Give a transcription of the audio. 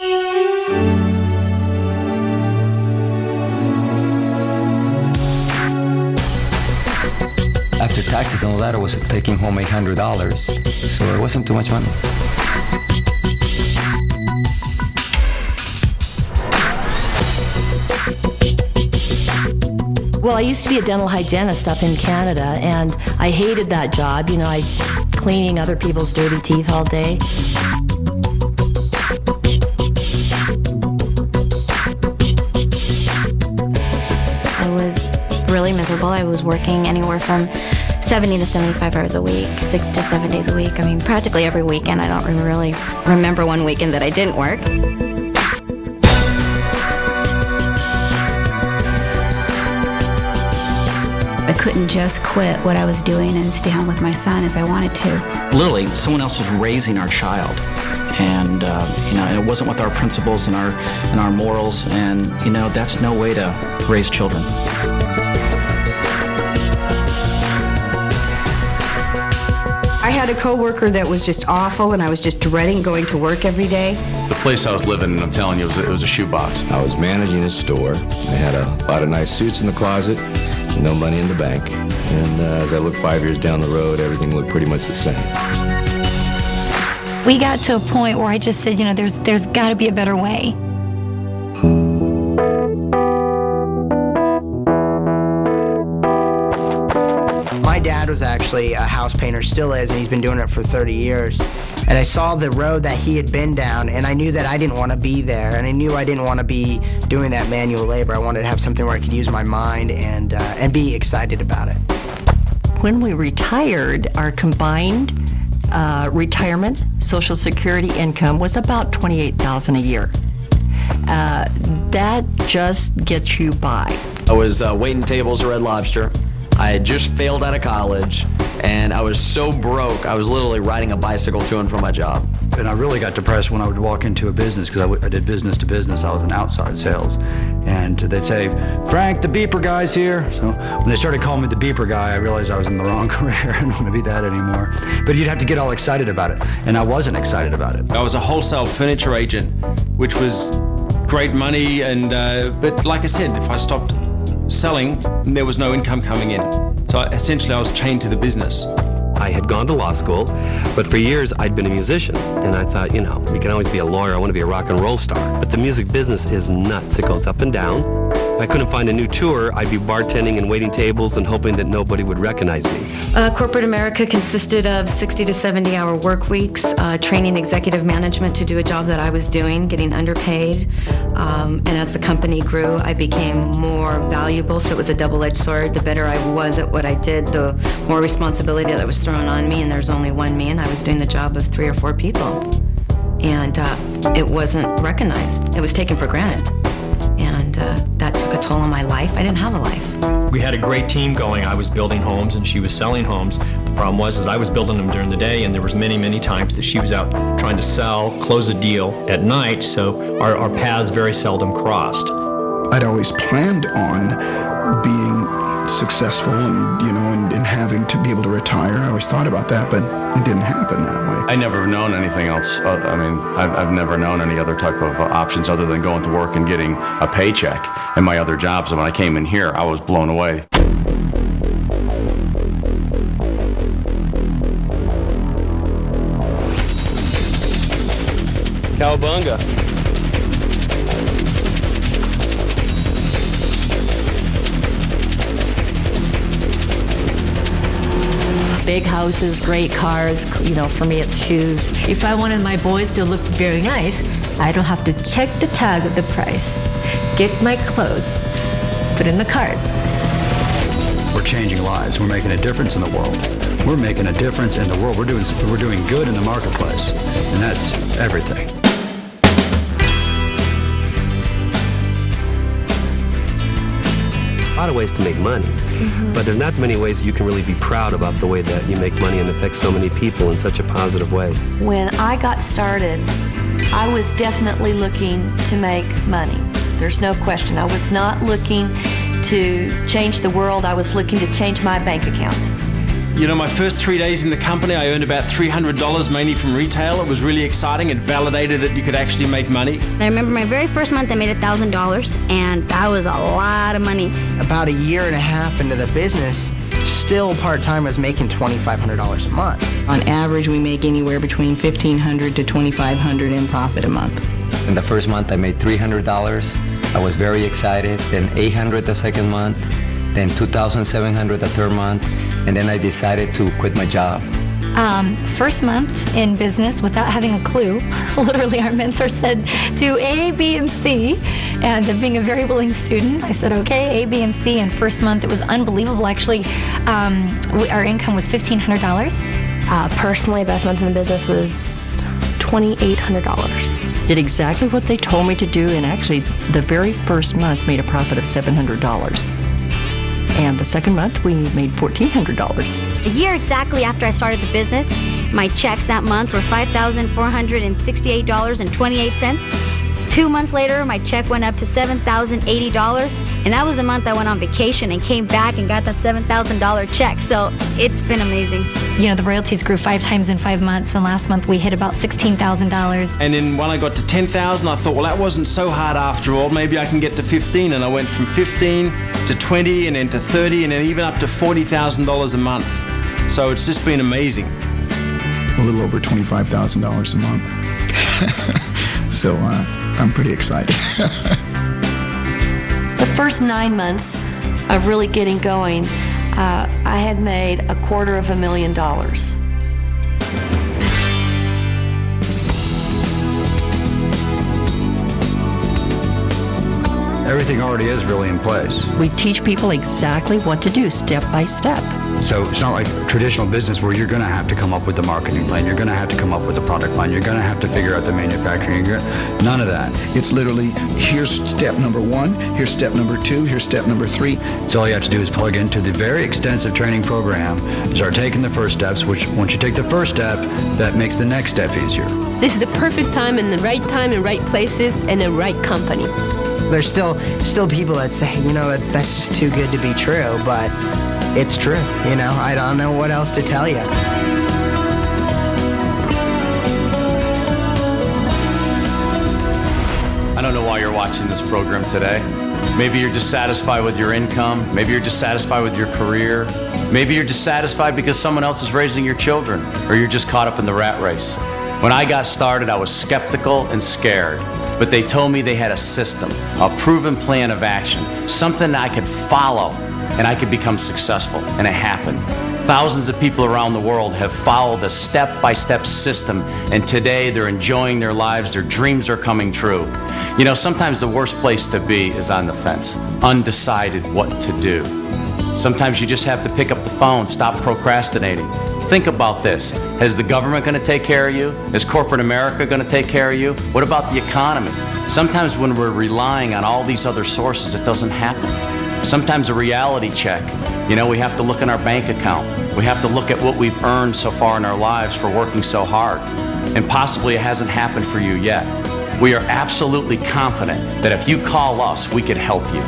After taxes and all that, I was taking home $800, so it wasn't too much money. Well, I used to be a dental hygienist up in Canada, and I hated that job. You know, I cleaning other people's dirty teeth all day. I was really miserable. I was working anywhere from 70 to 75 hours a week, 6 to 7 days a week. I mean, practically every weekend. I don't really remember one weekend that I didn't work. I couldn't just quit what I was doing and stay home with my son as I wanted to. Literally, someone else was raising our child. And, it wasn't with our principles and our morals. And, that's no way to raise children. I had a coworker that was just awful, and I was just dreading going to work every day. The place I was living in, I'm telling you, it was a shoebox. I was managing a store. I had a lot of nice suits in the closet, no money in the bank. And as I looked 5 years down the road, everything looked pretty much the same. We got to a point where I just said, there's got to be a better way. My dad was actually a house painter, still is, and he's been doing it for 30 years. And I saw the road that he had been down, and I knew that I didn't want to be there, and I knew I didn't want to be doing that manual labor. I wanted to have something where I could use my mind and be excited about it. When we retired, our combined retirement Social Security income was about $28,000 a year. That just gets you by. I was waiting tables at Red Lobster. I had just failed out of college, and I was so broke, I was literally riding a bicycle to and from my job. And I really got depressed when I would walk into a business, because I did business to business. I was in outside sales. And they'd say, "Frank, the beeper guy's here." So when they started calling me the beeper guy, I realized I was in the wrong career. I don't want to be that anymore. But you'd have to get all excited about it, and I wasn't excited about it. I was a wholesale furniture agent, which was great money, and but like I said, if I stopped selling, there was no income coming in. So essentially I was chained to the business. I had gone to law school, but for years I'd been a musician, and I thought, you can always be a lawyer. I want to be a rock and roll star. But the music business is nuts. It goes up and down. If I couldn't find a new tour, I'd be bartending and waiting tables and hoping that nobody would recognize me. Corporate America consisted of 60 to 70-hour work weeks, training executive management to do a job that I was doing, getting underpaid. And as the company grew, I became more valuable, so it was a double-edged sword. The better I was at what I did, the more responsibility that was thrown on me, and there's only one me, and I was doing the job of 3 or 4 people. And it wasn't recognized. It was taken for granted. And that took a toll on my life. I didn't have a life. We had a great team going. I was building homes and she was selling homes. The problem was I was building them during the day, and there was many times that she was out trying to sell, close a deal at night, so our paths very seldom crossed. I'd always planned on being successful and having to be able to retire. I always thought about that, but it didn't happen that way. I never have known anything else. I've never known any other type of options other than going to work and getting a paycheck in my other jobs. And when I came in here, I was blown away. Cowabunga. Big houses, great cars, for me it's shoes. If I wanted my boys to look very nice, I don't have to check the tag of the price. Get my clothes, put in the cart. We're changing lives. We're making a difference in the world. We're making a difference in the world. We're doing good in the marketplace, and that's everything. A lot of ways to make money, but there's not many ways you can really be proud about the way that you make money and affect so many people in such a positive way. When I got started, I was definitely looking to make money. There's no question. I was not looking to change the world. I was looking to change my bank account. My first 3 days in the company, I earned about $300, mainly from retail. It was really exciting. It validated that you could actually make money. I remember my very first month I made $1,000, and that was a lot of money. About a year and a half into the business, still part-time, was making $2,500 a month. On average, we make anywhere between $1,500 to $2,500 in profit a month. In the first month, I made $300. I was very excited. Then $800 the second month, then $2,700 the third month, and then I decided to quit my job. First month in business without having a clue. Literally, our mentor said, do A, B, and C. And being a very willing student, I said, okay, A, B, and C. And first month, it was unbelievable. Actually, our income was $1,500. Personally, best month in the business was $2,800. Did exactly what they told me to do, and actually, the very first month made a profit of $700. And the second month, we made $1,400. A year exactly after I started the business, my checks that month were $5,468.28. 2 months later, my check went up to $7,080, and that was the month I went on vacation and came back and got that $7,000 check. So it's been amazing. The royalties grew 5 times in 5 months, and last month we hit about $16,000. And then when I got to 10,000, I thought, well, that wasn't so hard after all. Maybe I can get to 15, and I went from 15 to 20, and then to 30, and then even up to $40,000 a month. So it's just been amazing. A little over $25,000 a month. So I'm pretty excited. The first 9 months of really getting going, I had made $250,000. Everything already is really in place. We teach people exactly what to do, step by step. So it's not like traditional business where you're going to have to come up with the marketing plan, you're going to have to come up with the product line, you're going to have to figure out the manufacturing. None of that. It's literally, here's step number 1, here's step number 2, here's step number 3. So all you have to do is plug into the very extensive training program, start taking the first steps, which once you take the first step, that makes the next step easier. This is the perfect time, in the right places, and the right company. There's still people that say, that's just too good to be true, but it's true. I don't know what else to tell you. I don't know why you're watching this program today. Maybe you're dissatisfied with your income. Maybe you're dissatisfied with your career. Maybe you're dissatisfied because someone else is raising your children, or you're just caught up in the rat race. When I got started, I was skeptical and scared. But they told me they had a system, a proven plan of action, something I could follow, and I could become successful, and it happened. Thousands of people around the world have followed a step-by-step system, and today they're enjoying their lives, their dreams are coming true. Sometimes the worst place to be is on the fence, undecided what to do. Sometimes you just have to pick up the phone, stop procrastinating. Think about this. Is the government going to take care of you? Is corporate America going to take care of you? What about the economy? Sometimes when we're relying on all these other sources, it doesn't happen. Sometimes a reality check. We have to look in our bank account. We have to look at what we've earned so far in our lives for working so hard. And possibly it hasn't happened for you yet. We are absolutely confident that if you call us, we can help you.